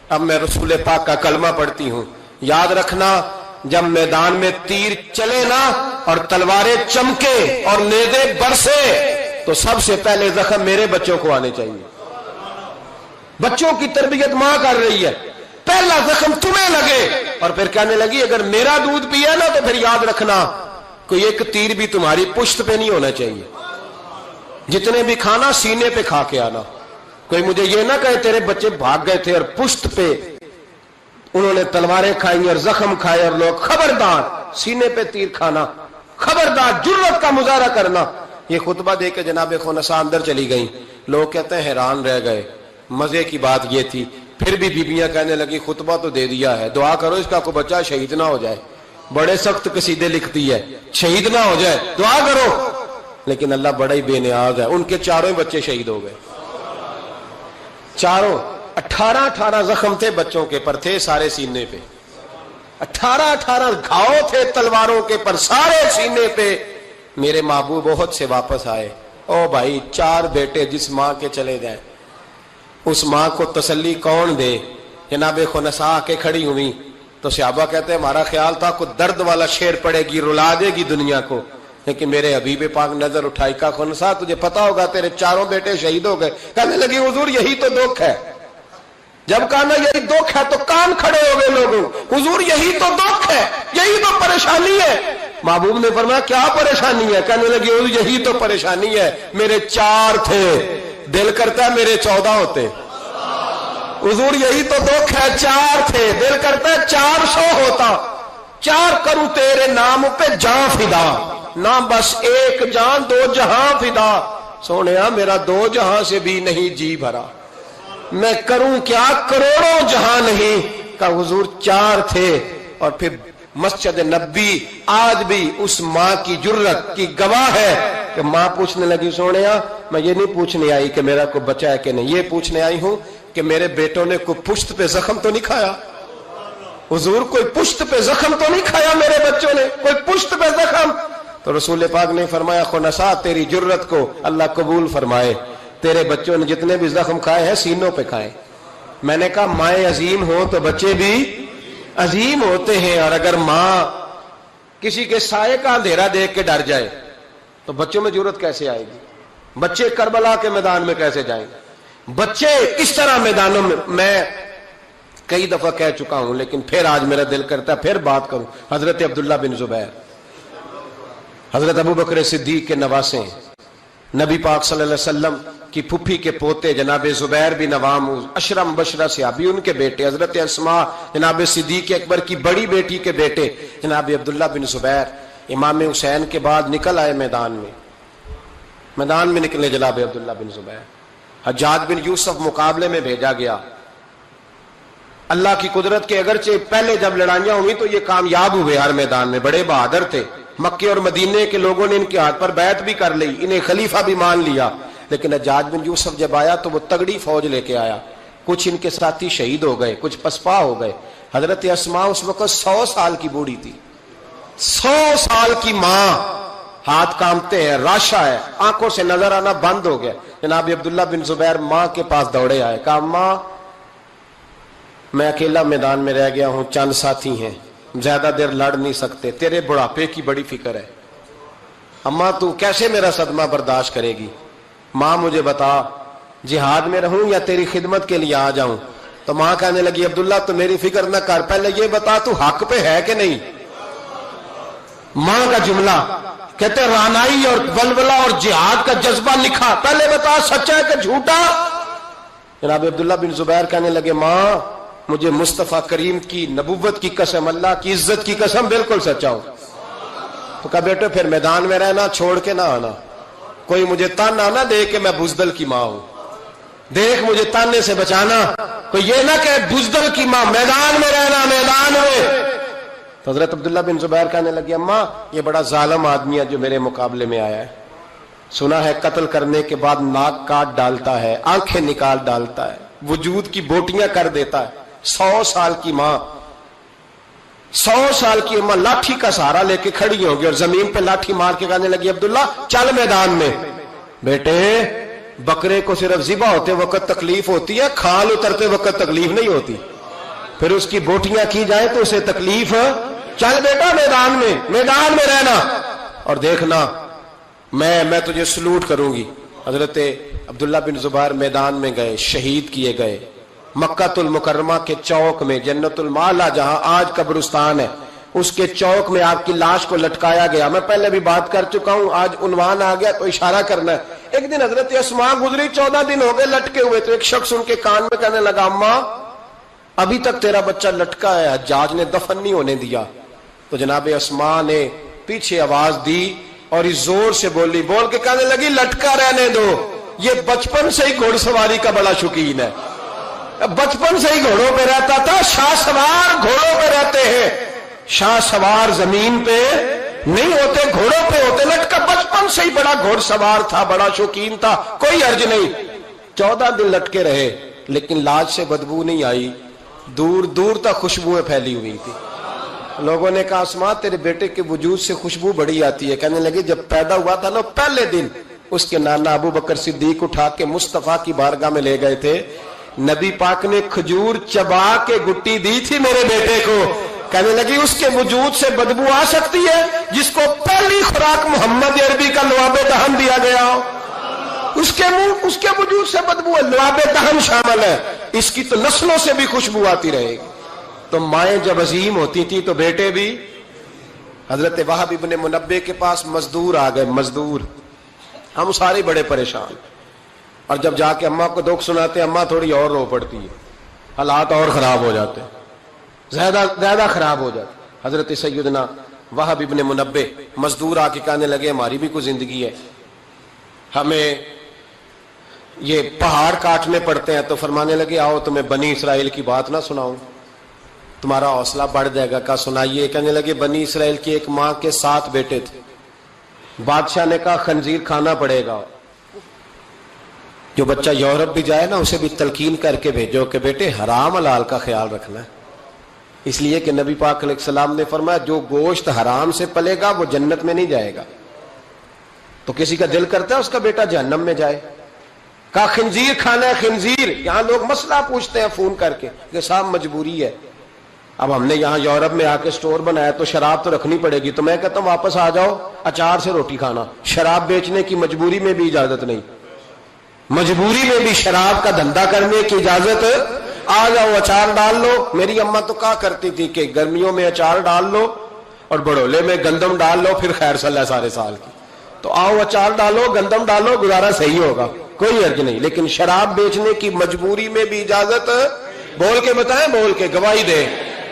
اب میں رسول پاک کا کلمہ پڑھتی ہوں۔ یاد رکھنا، جب میدان میں تیر چلے نا اور تلواریں چمکے اور نیزے برسے تو سب سے پہلے زخم میرے بچوں کو آنے چاہیے۔ بچوں کی تربیت ماں کر رہی ہے، پہلا زخم تمہیں لگے، اور پھر کہنے لگی اگر میرا دودھ پیا نا تو پھر یاد رکھنا کوئی ایک تیر بھی تمہاری پشت پہ نہیں ہونا چاہیے، جتنے بھی کھانا سینے پہ کھا کے آنا۔ کوئی مجھے یہ نہ کہے تیرے بچے بھاگ گئے تھے اور پشت پہ انہوں نے تلواریں کھائی اور زخم کھائے، اور لوگ خبردار سینے پہ تیر کھانا، خبردار جرت کا مظاہرہ کرنا۔ یہ خطبہ دے کے جناب خنسا اندر چلی گئیں، لوگ کہتے ہیں حیران رہ گئے۔ مزے کی بات یہ تھی، پھر بھی بیبیاں کہنے لگی خطبہ تو دے دیا ہے، دعا کرو اس کا کوئی بچہ شہید نہ ہو جائے۔ بڑے سخت قصیدے لکھتی ہے، شہید نہ ہو جائے، دعا کرو۔ لیکن اللہ بڑا ہی بے نیاز ہے، ان کے چاروں بچے شہید ہو گئے، چاروں۔ 18 زخم تھے بچوں کے پر، تھے سارے سینے پہ، 18 گھاؤ تھے تلواروں کے پر، سارے سینے پہ۔ میرے محبوب بہت سے واپس آئے۔ او بھائی، 4 بیٹے جس ماں کے چلے جائیں، اس ماں کو تسلی کون دے؟ جناب خنسا آ کے کھڑی ہوئی تو صحابہ کہتے ہیں ہمارا خیال تھا کوئی درد والا شعر پڑے گی، رلا دے گی دنیا کو، لیکن میرے حبیب پاک نظر اٹھائی، کہا خنسا تجھے پتا ہوگا تیرے 4 بیٹے شہید ہو گئے۔ کہنے لگی حضور یہی تو دکھ ہے۔ جب کہا نا یہی دکھ ہے تو کان کھڑے ہو گئے لوگوں، حضور یہی تو دکھ ہے، یہی تو پریشانی ہے۔ محبوب نے فرمایا کیا پریشانی ہے؟ کہنے لگی حضور یہی تو پریشانی ہے، میرے 4 تھے، دل کرتا ہے میرے 14 ہوتے۔ حضور یہی تو دکھ ہے، 4 تھے، دل کرتا ہے 400 ہوتا۔ 4 کروں تیرے نام پہ جان فدا، نہ بس ایک جان 2 جہاں فدا۔ سونیا میرا 2 جہاں سے بھی نہیں جی بھرا، میں کروں کیا کروڑوں جہاں نہیں۔ کہ حضور 4 تھے۔ اور پھر مسجد نبی آج بھی اس ماں کی جرت کی گواہ ہے کہ ماں پوچھنے لگی سونیا میں یہ نہیں پوچھنے آئی کہ میرا کوئی بچہ ہے کہ نہیں، یہ پوچھنے آئی ہوں کہ میرے بیٹوں نے کوئی پشت پہ زخم تو نہیں کھایا؟ حضور کوئی پشت پہ زخم تو نہیں کھایا میرے بچوں نے؟ کوئی پشت پہ زخم؟ تو رسول پاک نے فرمایا خنسا تیری جرت کو اللہ قبول فرمائے، تیرے بچوں نے جتنے بھی زخم کھائے ہیں سینوں پہ کھائے۔ میں نے کہا مائیں عظیم ہو تو بچے بھی عظیم ہوتے ہیں، اور اگر ماں کسی کے سائے کا اندھیرا دیکھ کے ڈر جائے تو بچوں میں جرت کیسے آئے گی؟ بچے کربلا کے میدان میں کیسے جائیں گے؟ بچے اس طرح میدانوں میں کئی دفعہ کہہ چکا ہوں، لیکن پھر آج میرا دل کرتا ہے پھر بات کروں۔ حضرت عبداللہ بن زبیر حضرت ابو بکر صدیق کے نواسے ہیں، نبی پاک صلی اللہ علیہ وسلم کی پھپھی کے پوتے جناب زبیر بن عوام اشرم مبشرہ صحابی، ان کے بیٹے حضرت اسماء جناب صدیق اکبر کی بڑی بیٹی کے بیٹے جناب عبداللہ بن زبیر امام حسین کے بعد نکل آئے میدان میں نکلے جناب عبداللہ بن زبیر۔ حجاج بن یوسف مقابلے میں بھیجا گیا، اللہ کی قدرت کے اگرچہ پہلے جب لڑائیاں ہوئی تو یہ کامیاب ہوئے، ہر میدان میں بڑے بہادر تھے، مکے اور مدینے کے لوگوں نے ان کے ہاتھ پر بیعت بھی کر لی، انہیں خلیفہ بھی مان لیا، لیکن حجاج بن یوسف جب آیا تو وہ تگڑی فوج لے کے آیا، کچھ ان کے ساتھی شہید ہو گئے، کچھ پسپا ہو گئے۔ حضرت اسماء اس وقت 100 سال کی بوڑھی تھی، 100 سال کی ماں، ہاتھ کامتے ہیں، راشا ہے، آنکھوں سے نظر آنا بند ہو گیا۔ جناب عبداللہ بن زبیر ماں کے پاس دوڑے آئے، کہا ماں میں اکیلا میدان میں رہ گیا ہوں، چند ساتھی ہیں، زیادہ دیر لڑ نہیں سکتے، تیرے بڑھاپے کی بڑی فکر ہے، اماں تو کیسے میرا صدمہ برداشت کرے گی؟ ماں مجھے بتا جہاد میں رہوں یا تیری خدمت کے لیے آ جاؤں؟ تو ماں کہنے لگی عبداللہ تو میری فکر نہ کر، پہلے یہ بتا تو حق پہ ہے کہ نہیں؟ ماں کا جملہ کہتے رانائی اور ولولہ اور جہاد کا جذبہ لکھا، پہلے بتا سچا ہے کہ جھوٹا؟ جناب عبداللہ بن زبیر کہنے لگے ماں مجھے مصطفیٰ کریم کی نبوت کی قسم، اللہ کی عزت کی قسم بالکل سچا ہوں۔ تو کہا بیٹے پھر میدان میں رہنا، چھوڑ کے نہ آنا، کوئی مجھے تانا نہ دے کہ میں بزدل کی ماں ہوں، دیکھ مجھے تانے سے بچانا، کوئی یہ نہ کہ بزدل کی ماں، میدان میں رہنا، میدان میں۔ تو حضرت عبداللہ بن زبیر کہنے لگے اماں یہ بڑا ظالم آدمی ہے جو میرے مقابلے میں آیا ہے، سنا ہے قتل کرنے کے بعد ناک کاٹ ڈالتا ہے، آنکھیں نکال ڈالتا ہے، وجود کی بوٹیاں کر دیتا ہے۔ 100 سال کی ماں، 100 سال کی اماں لاٹھی کا سہارا لے کے کھڑی ہوگی اور زمین پہ لاٹھی مار کے کہنے لگی عبداللہ چل میدان میں۔ بیٹے بکرے کو صرف ذبح ہوتے وقت تکلیف ہوتی ہے، کھال اترتے وقت تکلیف نہیں ہوتی، پھر اس کی بوٹیاں کی جائیں تو اسے تکلیف۔ چل بیٹا میدان میں رہنا اور دیکھنا میں تجھے سلوٹ کروں گی۔ حضرت عبداللہ بن زبیر میدان میں گئے، شہید کیے گئے۔ مکہ المکرمہ کے چوک میں جنت المعلا جہاں آج قبرستان ہے اس کے چوک میں آپ کی لاش کو لٹکایا گیا۔ میں پہلے بھی بات کر چکا ہوں، آج عنوان آ گیا تو اشارہ کرنا ہے۔ ایک دن حضرت اسماء گزری، 14 دن ہو گئے لٹکے ہوئے، تو ایک شخص ان کے کان میں کہنے لگا اماں ابھی تک تیرا بچہ لٹکا ہے، حجاج نے دفن نہیں ہونے دیا۔ تو جناب اسماء نے پیچھے آواز دی اور اس زور سے بول کے کہنے لگی لٹکا رہنے دو، یہ بچپن سے ہی گھوڑ سواری کا بڑا شوقین ہے، بچپن سے ہی گھوڑوں پہ رہتا تھا۔ شاہ سوار گھوڑوں پہ رہتے ہیں، شاہ سوار زمین پہ نہیں ہوتے، گھوڑوں پہ ہوتے۔ لٹکا بچپن سے ہی بڑا گھوڑ سوار تھا، بڑا شوقین تھا، کوئی حرج نہیں۔ 14 دن لٹکے رہے لیکن لاش سے بدبو نہیں آئی، دور دور تک خوشبوئیں پھیلی ہوئی تھی۔ لوگوں نے کہا اسماء تیرے بیٹے کے وجود سے خوشبو بڑی آتی ہے۔ کہنے لگے جب پیدا ہوا تھا نا پہلے دن اس کے نانا ابو بکر صدیق اٹھا کے مصطفیٰ کی بارگاہ میں لے گئے تھے، نبی پاک نے کھجور چبا کے گٹی دی تھی میرے بیٹے کو۔ کہنے لگی اس کے وجود سے بدبو آ سکتی ہے جس کو پہلی خوراک محمد عربی کا لعاب دہن دیا گیا ہو، اس کے وجود سے بدبو ہے، لعاب دہن شامل ہے، اس کی تو نسلوں سے بھی خوشبو آتی رہے گی۔ تو مائیں جب عظیم ہوتی تھی تو بیٹے بھی۔ حضرت وہب ابن منبع کے پاس مزدور آ گئے، مزدور، ہم سارے بڑے پریشان، اور جب جا کے اماں کو دکھ سناتے اماں تھوڑی اور رو پڑتی ہے، حالات اور خراب ہو جاتے، زیادہ خراب ہو جاتے۔ حضرت سیدنا وہب ابن منبع مزدور آ کے کہنے لگے ہماری بھی کوئی زندگی ہے، ہمیں یہ پہاڑ کاٹنے پڑتے ہیں۔ تو فرمانے لگے آؤ تمہیں بنی اسرائیل کی بات نہ سناؤں، تمہارا حوصلہ بڑھ جائے گا۔ کہا سنائیے۔ کہنے لگے بنی اسرائیل کی ایک ماں کے 7 بیٹے تھے، بادشاہ نے کہا خنزیر کھانا پڑے گا، جو بچہ یورپ بھی جائے نا اسے بھی تلقین کر کے بھیجو کہ بیٹے حرام حلال کا خیال رکھنا ہے، اس لیے کہ نبی پاک علیہ السلام نے فرمایا جو گوشت حرام سے پلے گا وہ جنت میں نہیں جائے گا۔ تو کسی کا دل کرتا ہے اس کا بیٹا جہنم میں جائے؟ کہا خنزیر کھانا ہے، خنزیر۔ یہاں لوگ مسئلہ پوچھتے ہیں فون کر کے کہ صاحب مجبوری ہے، اب ہم نے یہاں یورپ میں آ کے سٹور بنایا تو شراب تو رکھنی پڑے گی، تو میں کہتا ہوں واپس آ جاؤ اچار سے روٹی کھانا، شراب بیچنے کی مجبوری میں بھی اجازت نہیں، مجبوری میں بھی شراب کا دھندا کرنے کی اجازت۔ آ جاؤ اچار ڈال لو۔ میری اماں تو کہا کرتی تھی کہ گرمیوں میں اچار ڈال لو اور بڑولے میں گندم ڈال لو، پھر خیر صلاح سارے سال کی۔ تو آؤ اچار ڈالو، گندم ڈالو، گزارا صحیح ہوگا، کوئی حرج نہیں، لیکن شراب بیچنے کی مجبوری میں بھی اجازت۔ بول کے بتائیں، بول کے گواہی دیں،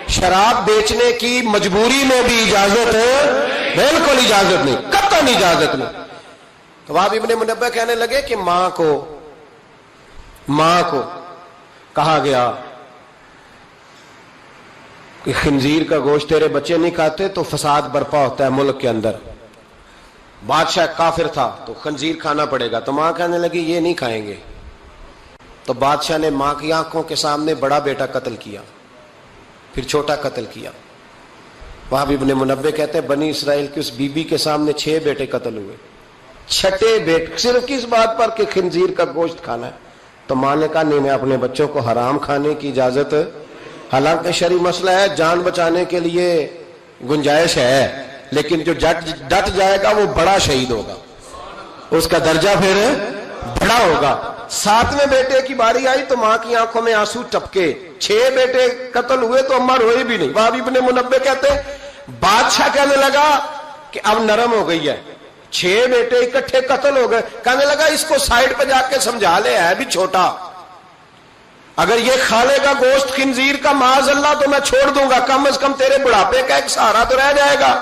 شراب بیچنے کی مجبوری میں بھی اجازت ہے؟ بالکل اجازت نہیں، قطعاً اجازت نہیں۔ تو وہب ابن منبع کہنے لگے کہ ماں کو کہا گیا کہ خنزیر کا گوشت تیرے بچے نہیں کھاتے تو فساد برپا ہوتا ہے ملک کے اندر۔ بادشاہ کافر تھا تو خنزیر کھانا پڑے گا، تو ماں کہنے لگی یہ نہیں کھائیں گے۔ تو بادشاہ نے ماں کی آنکھوں کے سامنے بڑا بیٹا قتل کیا، پھر چھوٹا قتل کیا۔ وہب ابن منبع کہتے ہیں بنی اسرائیل کی اس بی بی کے سامنے 6 بیٹے قتل ہوئے، 6ٹے بیٹے صرف کس بات پر کہ خنزیر کا گوشت کھانا ہے۔ تو ماں نے کہا نہیں، میں اپنے بچوں کو حرام کھانے کی اجازت، حالانکہ شرعی مسئلہ ہے، جان بچانے کے لیے گنجائش ہے، لیکن جو ڈٹ جائے گا وہ بڑا شہید ہوگا، اس کا درجہ پھر بڑا ہوگا۔ 7ویں بیٹے کی باری آئی تو ماں کی آنکھوں میں آنسو ٹپکے، 6 بیٹے قتل ہوئے تو اماں روئی بھی نہیں۔ وہب ابن منبع کہتے بادشاہ کہنے لگا کہ اب نرم ہو گئی ہے، 6 بیٹے اکٹھے قتل ہو گئے، کہنے لگا اس کو سائڈ پہ جا کے سمجھا لے، ہے بھی چھوٹا، اگر یہ کھا لے گا گوشت خنزیر کا معاذ اللہ تو میں چھوڑ دوں گا، کم از کم تیرے بڑھاپے کا ایک سہارا تو رہ جائے گا۔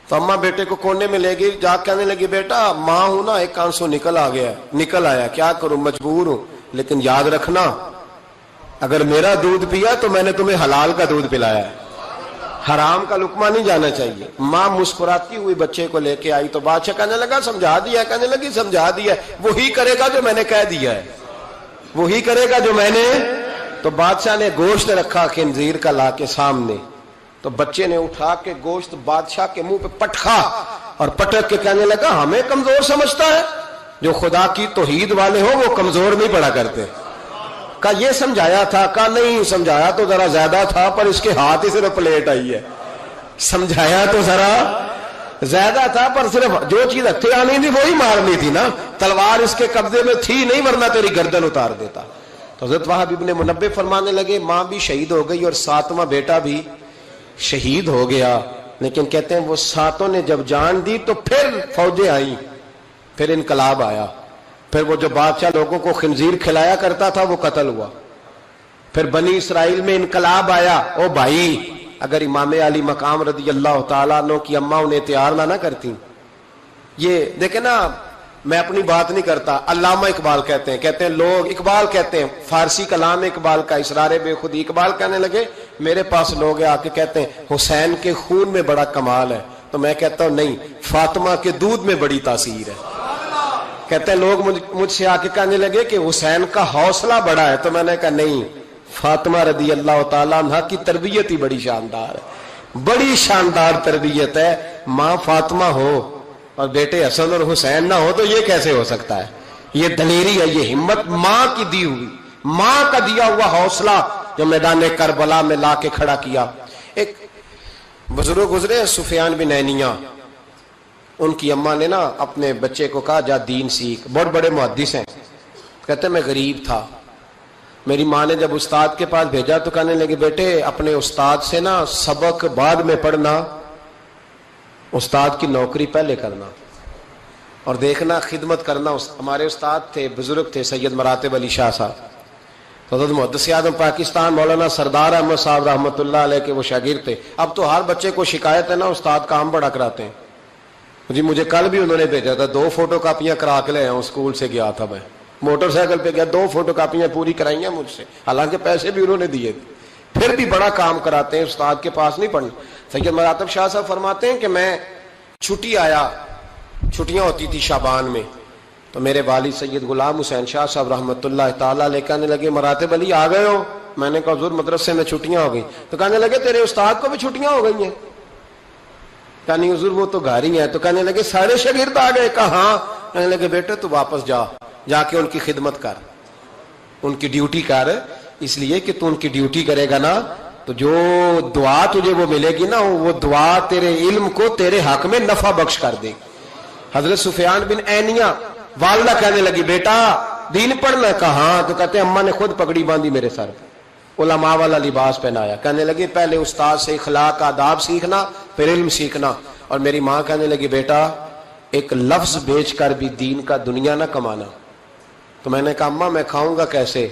تو اماں بیٹے کو کونے میں لے گئی، جا کہنے لگی بیٹا ماں ہوں نا، ایک آنسو نکل آیا، کیا کروں، مجبور ہوں، لیکن یاد رکھنا اگر میرا دودھ پیا تو میں نے تمہیں حلال کا دودھ پلایا ہے، حرام کا لقمہ نہیں جانا چاہیے۔ ماں مسکراتی ہوئی بچے کو لے کے آئی تو بادشاہ کہنے لگا سمجھا دیا ہے، کہنے لگی سمجھا دیا ہے، وہی کرے گا جو میں نے کہہ دیا ہے، وہی کرے گا جو میں نے۔ تو بادشاہ نے گوشت رکھا خنزیر کا لا کے سامنے، تو بچے نے اٹھا کے گوشت بادشاہ کے منہ پہ پٹکا اور پٹک کے کہنے لگا ہمیں کمزور سمجھتا ہے، جو خدا کی توحید والے ہو وہ کمزور نہیں پڑا کرتے۔ کہا یہ سمجھایا تھا، کہا نہیں سمجھایا تو ذرا زیادہ تھا پر اس کے ہاتھ ہی صرف پلیٹ آئی ہے، سمجھایا تو ذرا زیادہ تھا پر صرف جو چیز ہتھے آنی تھی وہی مارنی تھی نا، تلوار اس کے قبضے میں تھی نہیں ورنہ تیری گردن اتار دیتا۔ تو حضرت وہب ابن منبہ فرمانے لگے ماں بھی شہید ہو گئی اور ساتواں بیٹا بھی شہید ہو گیا، لیکن کہتے ہیں وہ ساتوں نے جب جان دی تو پھر فوجیں آئیں، پھر انقلاب آیا، پھر وہ جو بادشاہ لوگوں کو خنزیر کھلایا کرتا تھا وہ قتل ہوا، پھر بنی اسرائیل میں انقلاب آیا۔ او بھائی اگر امام علی مقام رضی اللہ تعالیٰ عنہ کی اماں انہیں تیار نہ کرتی، یہ دیکھیں نا، میں اپنی بات نہیں کرتا، علامہ اقبال کہتے ہیں لوگ، اقبال کہتے ہیں فارسی کلام اقبال کا اسرار بے خودی، اقبال کہنے لگے میرے پاس لوگ آ کے کہتے ہیں حسین کے خون میں بڑا کمال ہے، تو میں کہتا ہوں نہیں، فاطمہ کے دودھ میں بڑی تاثیر ہے۔ کہتے ہیں لوگ مجھ سے آ کے کہنے لگے کہ حسین کا حوصلہ بڑا ہے، تو میں نے کہا نہیں، فاطمہ رضی اللہ تعالیٰ عنہ کی تربیت ہی بڑی شاندار ہے، بڑی شاندار تربیت ہے۔ ماں فاطمہ ہو اور بیٹے حسن اور حسین نہ ہو تو یہ کیسے ہو سکتا ہے؟ یہ دلیری ہے، یہ ہمت ماں کی دی ہوئی، ماں کا دیا ہوا حوصلہ جو میدان کربلا میں لا کے کھڑا کیا۔ ایک بزرگ گزرے سفیان بن عینیہ، ان کی اماں نے نا اپنے بچے کو کہا جا دین سیکھ، بہت بڑے محدث ہیں، کہتے میں غریب تھا، میری ماں نے جب استاد کے پاس بھیجا تو کہنے لگے بیٹے اپنے استاد سے نا سبق بعد میں پڑھنا، استاد کی نوکری پہلے کرنا اور دیکھنا خدمت کرنا۔ ہمارے استاد تھے، بزرگ تھے، سید مراتب علی شاہ صاحب، حضرت محدث اعظم پاکستان مولانا سردار احمد صاحب رحمۃ اللہ علیہ کے وہ شاگرد تھے۔ اب تو ہر بچے کو شکایت ہے نا استاد کام بڑا کراتے ہیں، جی مجھے کل بھی انہوں نے بھیجا تھا 2 فوٹو کاپیاں کرا کے لے آیا ہوں، اسکول سے گیا تھا میں، موٹر سائیکل پہ گیا، 2 فوٹو کاپیاں پوری کرائی ہیں مجھ سے، حالانکہ پیسے بھی انہوں نے دیے تھے، پھر بھی بڑا کام کراتے ہیں، استاد کے پاس نہیں پڑھنا۔ سید مراتب شاہ صاحب فرماتے ہیں کہ میں چھٹی آیا، چھٹیاں ہوتی تھی شعبان میں، تو میرے والد سید غلام حسین شاہ صاحب رحمۃ اللہ تعالیٰ علیہ کہنے لگے مراتب علی آ گئے ہو؟ میں نے کہا حضور مدرسے میں چھٹیاں ہو گئی، تو کہنے لگے تیرے استاد کو بھی چھٹیاں ہو گئی ہیں؟ کہا نہیں حضور وہ تو گھر ہی ہیں، تو کہنے لگے سارے شاگرد آ گئے؟ کہا ہاں۔ کہنے لگے بیٹے تو واپس جا کے ان کی خدمت کر، ان کی ڈیوٹی کر، اس لیے کہ تو ان کی ڈیوٹی کرے گا نا تو جو دعا تجھے وہ ملے گی نا وہ دعا تیرے علم کو تیرے حق میں نفع بخش کر دے گی۔ حضرت سفیان بن عینیہ والدہ کہنے لگی بیٹا دین پڑھنا؟ کہا ہاں۔ تو کہتے ہیں اماں نے خود پگڑی باندھی میرے سر پہ، علماء والا لباس پہنایا، کہنے لگے پہلے استاد سے اخلاق آداب سیکھنا پھر علم سیکھنا، اور میری ماں کہنے لگی بیٹا ایک لفظ بیچ کر بھی دین کا دنیا نہ کمانا۔ تو میں نے کہا اماں میں کھاؤں گا کیسے؟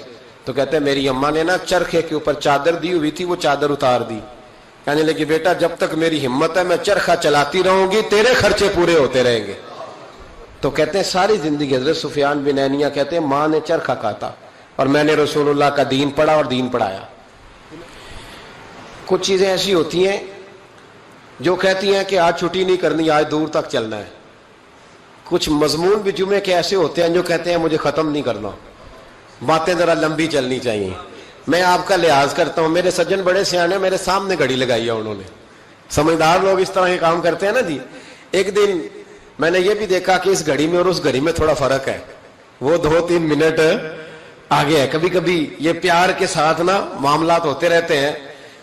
تو کہتے ہیں میری اماں نے نا چرخے کے اوپر چادر دی ہوئی تھی، وہ چادر اتار دی، کہنے لگی بیٹا جب تک میری ہمت ہے میں چرخہ چلاتی رہوں گی، تیرے خرچے پورے ہوتے رہیں گے۔ تو کہتے ہیں ساری زندگی حضرت سفیان بن عینیہ کہتے ہیں ماں نے چرخہ کاتا اور میں نے رسول اللہ کا دین پڑھا اور دین پڑھایا۔ کچھ چیزیں ایسی ہوتی ہیں جو کہتی ہیں کہ آج چھٹی نہیں کرنی، آج دور تک چلنا ہے۔ کچھ مضمون بھی جمعے کے ایسے ہوتے ہیں جو کہتے ہیں مجھے ختم نہیں کرنا، باتیں ذرا لمبی چلنی چاہیے۔ میں آپ کا لحاظ کرتا ہوں، میرے سجن بڑے سیانے میرے سامنے گھڑی لگائی ہے انہوں نے، سمجھدار لوگ اس طرح کے کام کرتے ہیں نا جی۔ ایک دن میں نے یہ بھی دیکھا کہ اس گھڑی میں اور اس گھڑی میں تھوڑا فرق ہے، وہ 2-3 منٹ آگے ہے۔ کبھی کبھی یہ پیار کے ساتھ نا معاملات ہوتے رہتے ہیں،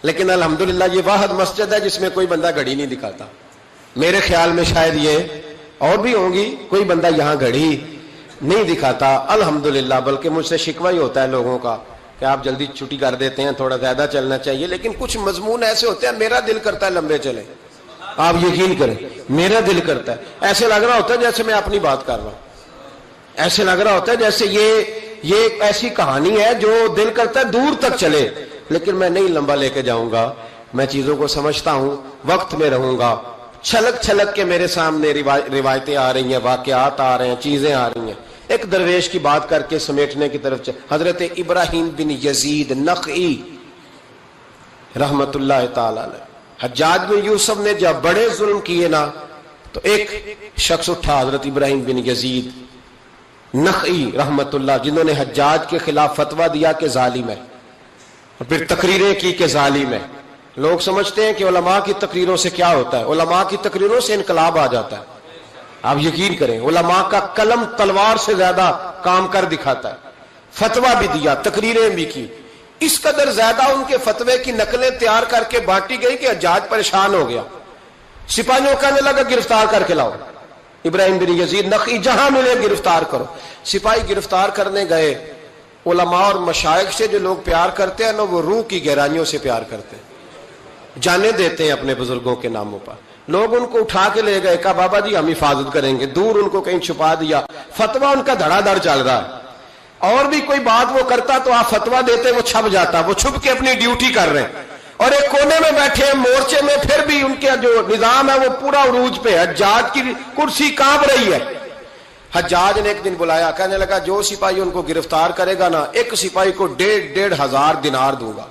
لیکن الحمدللہ یہ واحد مسجد ہے جس میں کوئی بندہ گھڑی نہیں دکھاتا۔ میرے خیال میں شاید یہ اور بھی ہوں گی، کوئی بندہ یہاں گھڑی نہیں دکھاتا الحمدللہ، بلکہ مجھ سے شکوہ ہی ہوتا ہے لوگوں کا کہ آپ جلدی چھٹی کر دیتے ہیں، تھوڑا زیادہ چلنا چاہیے۔ لیکن کچھ مضمون ایسے ہوتے ہیں میرا دل کرتا ہے لمبے چلیں، آپ یقین کریں میرا دل کرتا ہے، ایسے لگ رہا ہوتا ہے جیسے میں اپنی بات کر رہا ہوں، ایسے لگ رہا ہوتا ہے جیسے یہ ایک ایسی کہانی ہے جو دل کرتا ہے دور تک چلے، لیکن میں نہیں لمبا لے کے جاؤں گا، میں چیزوں کو سمجھتا ہوں، وقت میں رہوں گا۔ چھلک چھلک کے میرے سامنے روایتیں آ رہی ہیں، واقعات آ رہے ہیں، چیزیں آ رہی ہیں۔ ایک درویش کی بات کر کے سمیٹنے کی طرف حضرت ابراہیم بن یزید نخعی رحمت اللہ تعالی علیہ، حجاج بن یوسف نے جب بڑے ظلم کیے نا تو ایک شخص اٹھا حضرت ابراہیم بن یزید نخعی رحمت اللہ، جنہوں نے حجاج کے خلاف فتویٰ دیا کہ ظالم ہے، اور پھر تقریریں کی کہ ظالم ہے۔ لوگ سمجھتے ہیں کہ علماء کی تقریروں سے کیا ہوتا ہے، علماء کی تقریروں سے انقلاب آ جاتا ہے۔ آپ یقین کریں، علماء کا قلم تلوار سے زیادہ کام کر دکھاتا ہے۔ فتویٰ بھی دیا، تقریریں بھی کی، اس قدر زیادہ ان کے فتوے کی نقلیں تیار کر کے بانٹی گئی کہ حجاج پریشان ہو گیا۔ سپاہیوں کہنے لگا گرفتار کر کے لاؤ ابراہیم بن یزید نخعی، جہاں ملے گرفتار کرو۔ سپاہی گرفتار کرنے گئے۔ علماء اور مشائخ سے جو لوگ پیار کرتے ہیں نا، وہ روح کی گہرائیوں سے پیار کرتے ہیں، جانے دیتے ہیں اپنے بزرگوں کے ناموں پر۔ لوگ ان کو اٹھا کے لے گئے، کہا بابا جی ہم حفاظت کریں گے، دور ان کو کہیں چھپا دیا۔ فتویٰ ان کا دھڑا دھڑ چل رہا ہے، اور بھی کوئی بات وہ کرتا تو آپ فتویٰ دیتے، وہ چھپ جاتا، وہ چھپ کے اپنی ڈیوٹی کر رہے ہیں، اور ایک کونے میں بیٹھے ہیں مورچے میں، پھر بھی ان کا جو نظام ہے وہ پورا عروج پہ ہے، حجاج کی کرسی کانپ رہی ہے۔ حجاج نے ایک دن بلایا، کہنے لگا جو سپاہی ان کو گرفتار کرے گا نا، ایک سپاہی کو 1,500 دینار دوں گا،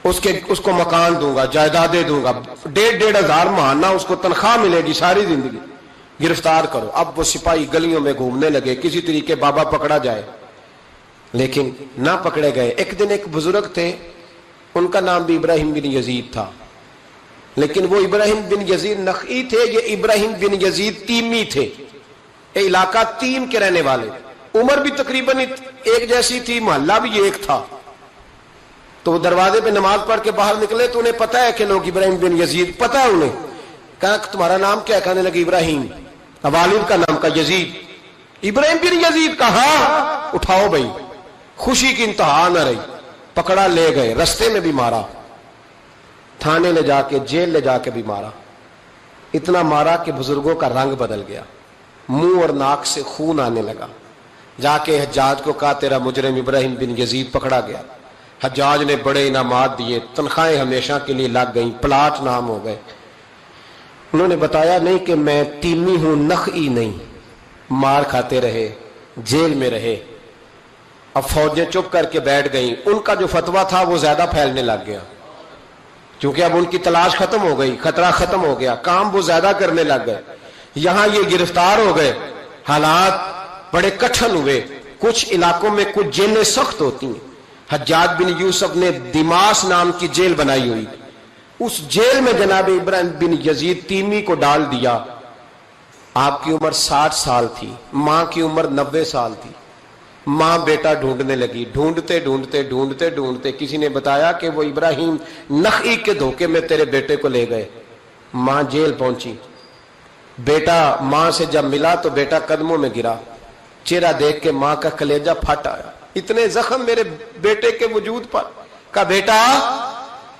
اس کو مکان دوں گا، جائیدادیں دوں گا، 1,500 ماہانہ اس کو تنخواہ ملے گی ساری زندگی، گرفتار کرو۔ اب وہ سپاہی گلیوں میں گھومنے لگے، کسی طریقے بابا پکڑا جائے، لیکن نہ پکڑے گئے۔ ایک دن ایک بزرگ تھے، ان کا نام بھی ابراہیم بن یزید تھا، لیکن وہ ابراہیم بن یزید نخعی تھے، یہ ابراہیم بن یزید تیمی تھے، یہ علاقہ تیم کے رہنے والے، عمر بھی تقریباً ایک جیسی تھی، محلہ بھی ایک تھا۔ تو وہ دروازے پہ نماز پڑھ کے باہر نکلے تو انہیں پتا ہے کہ لوگ ابراہیم بن یزید، پتا ہے انہیں۔ کہا تمہارا نام کیا ہے؟ کہنے لگے ابراہیم، والد کا نام کا یزید۔ ابراہیم بن یزید کہا اٹھاؤ بھائی، خوشی کی انتہا نہ رہی، پکڑا لے گئے، رستے میں بھی مارا، تھانے لے جا کے، جیل لے جا کے بھی مارا، اتنا مارا کہ بزرگوں کا رنگ بدل گیا، منہ اور ناک سے خون آنے لگا۔ جا کے حجاج کو کہا تیرا مجرم ابراہیم بن یزید پکڑا گیا۔ حجاج نے بڑے انعامات دیے، تنخواہیں ہمیشہ کے لیے لگ گئیں، پلاٹ نام ہو گئے۔ انہوں نے بتایا نہیں کہ میں تیمی ہوں، نخعی نہیں۔ مار کھاتے رہے، جیل میں رہے۔ اب فوجیں چپ کر کے بیٹھ گئیں، ان کا جو فتویٰ تھا وہ زیادہ پھیلنے لگ گیا، کیونکہ اب ان کی تلاش ختم ہو گئی، خطرہ ختم ہو گیا، کام وہ زیادہ کرنے لگ گئے۔ یہاں یہ گرفتار ہو گئے، حالات بڑے کٹھن ہوئے۔ کچھ علاقوں میں کچھ جیلیں سخت ہوتی ہیں۔ حجاج بن یوسف نے دماس نام کی جیل بنائی ہوئی، اس جیل میں جناب ابراہیم بن یزید تیمی کو ڈال دیا۔ آپ کی عمر 60 سال تھی، ماں کی عمر 90 سال تھی۔ ماں بیٹا ڈھونڈنے لگی، ڈھونڈتے ڈھونڈتے ڈھونڈتے ڈھونڈتے کسی نے بتایا کہ وہ ابراہیم نخعی کے دھوکے میں تیرے بیٹے کو لے گئے۔ ماں جیل پہنچی، بیٹا ماں سے جب ملا تو بیٹا قدموں میں گرا، چہرہ دیکھ کے ماں کا کلیجہ پھٹ آیا، اتنے زخم میرے بیٹے کے وجود پر۔ کہا بیٹا،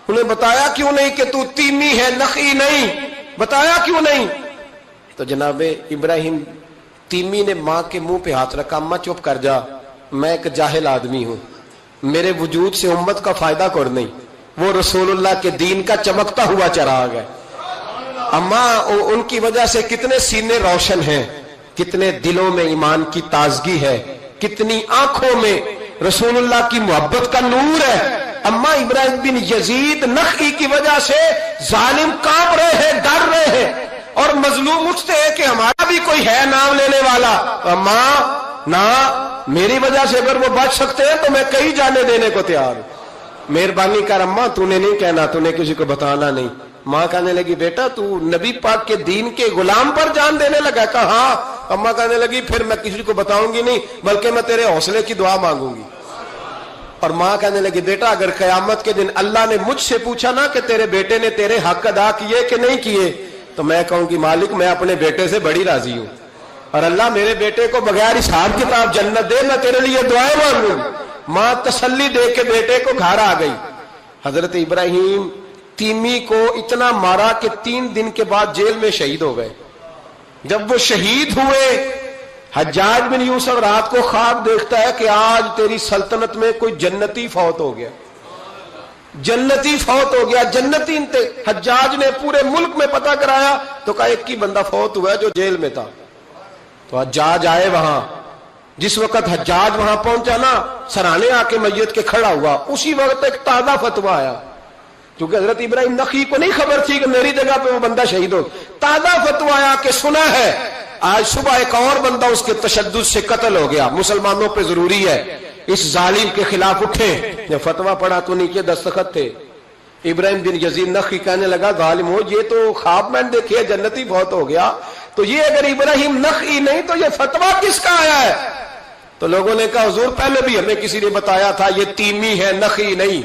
انہیں بتایا کیوں نہیں کہ تو تیمی ہے، نخعی نہیں، بتایا کیوں نہیں؟ تو جناب ابراہیم تیمی نے ماں کے منہ پہ ہاتھ رکھا، اماں چپ کر جا، میں ایک جاہل آدمی ہوں، میرے وجود سے امت کا فائدہ کوئی نہیں، وہ رسول اللہ کے دین کا چمکتا ہوا چراغ ہے۔ اماں ان کی وجہ سے کتنے سینے روشن ہیں، کتنے دلوں میں ایمان کی تازگی ہے، کتنی آنکھوں میں رسول اللہ کی محبت کا نور ہے۔ اماں ابراہیم بن یزید نخعی کی وجہ سے ظالم کانپ رہے ہیں، ڈر رہے ہیں، اور مظلوم اٹھتے ہیں کہ ہمارا بھی کوئی ہے نام لینے والا۔ اماں نہ، میری وجہ سے اگر وہ بچ سکتے ہیں تو میں کئی جانے دینے کو تیار ہوں، مہربانی کر اماں، تو نے نہیں کہنا، تو نے کسی کو بتانا نہیں۔ ماں کہنے لگی بیٹا تو نبی پاک کے دین کے غلام پر جان دینے لگا؟ کہا ہاں۔ اماں کہنے لگی پھر میں کسی کو بتاؤں گی نہیں، بلکہ میں تیرے حوصلے کی دعا مانگوں گی۔ اور ماں کہنے لگی بیٹا اگر قیامت کے دن اللہ نے مجھ سے پوچھا نا کہ تیرے بیٹے نے تیرے حق ادا کیے کہ نہیں کیے، تو میں کہوں گی مالک میں اپنے بیٹے سے بڑی راضی ہوں، اور اللہ میرے بیٹے کو بغیر حساب کتاب جنت دے، میں تیرے لیے دعائیں مانگوں۔ ماں تسلی دے کے بیٹے کو گھر آ گئی۔ حضرت ابراہیم تیمی کو اتنا مارا کہ 3 دن کے بعد جیل میں شہید ہو گئے۔ جب وہ شہید ہوئے، حجاج بن یوسف رات کو خواب دیکھتا ہے کہ آج تیری سلطنت میں کوئی جنتی فوت ہو گیا، جنتی فوت ہو گیا، جنتی انتے۔ حجاج نے پورے ملک میں پتہ کرایا تو کہا ایک ہی بندہ فوت ہوا ہے جو جیل میں تھا۔ تو حجاج آئے وہاں، جس وقت حجاج وہاں پہنچا نا، سرانے آ کے میت کے کھڑا ہوا، اسی وقت ایک تازہ فتویٰ آیا۔ کیونکہ حضرت ابراہیم نخعی کو نہیں خبر تھی کہ میری جگہ پہ وہ بندہ شہید ہو. تازہ فتویٰ آیا کہ سنا ہے آج صبح ایک اور بندہ اس کے تشدد سے قتل ہو گیا, مسلمانوں پہ ضروری ہے اس ظالم کے خلاف اٹھیں. جب فتویٰ پڑھا تو نیچے دستخط تھے. ابراہیم بن یزید نخعی کہنے لگا ظالم ہو, یہ تو خواب میں دیکھیے جنتی بہت ہو گیا, تو یہ اگر ابراہیم نخعی نہیں تو یہ فتویٰ کس کا آیا ہے؟ تو لوگوں نے کہا حضور پہلے بھی ہمیں کسی نے بتایا تھا یہ تیمی ہے نخعی نہیں.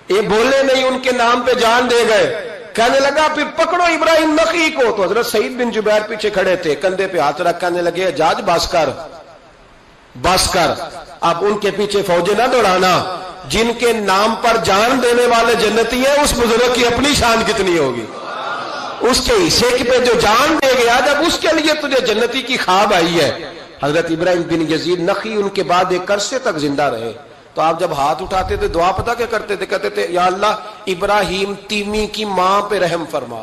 یہ بولے نہیں, ان کے نام پہ جان دے گئے. کہنے لگا پھر پکڑو ابراہیم نخعی کو. تو حضرت سعید بن جبیر پیچھے کھڑے تھے, کندھے پہ ہاتھ رکھ کہنے لگے حجاج بس کر بس کر, اب ان کے پیچھے فوجیں نہ دوڑانا. جن کے نام پر جان دینے والے جنتی ہیں اس بزرگ کی اپنی شان کتنی ہوگی, اس کے حصے پہ جو جان دے گیا جب اس کے لیے تجھے جنتی کی خواب آئی ہے. حضرت ابراہیم بن یزید نخعی ان کے بعد ایک عرصے تک زندہ رہے. تو آپ جب ہاتھ اٹھاتے تھے دعا پتہ کیا کرتے تھے؟ کہتے تھے یا اللہ ابراہیم تیمی کی ماں پہ رحم فرما,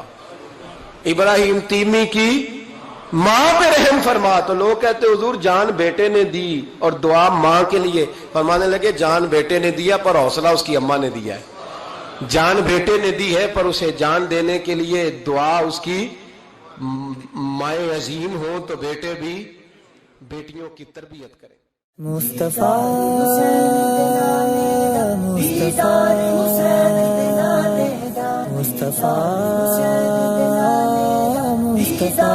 ابراہیم تیمی کی ماں پہ رحم فرما. تو لوگ کہتے حضور جان بیٹے نے دی اور دعا ماں کے لیے. فرمانے لگے جان بیٹے نے دیا پر حوصلہ اس کی اماں نے دیا ہے. جان بیٹے نے دی ہے پر اسے جان دینے کے لیے دعا اس کی مائیں عظیم ہو تو بیٹے بھی بیٹیوں کی تربیت کریں. مصطفیٰ مصطفیٰ مصطفیٰ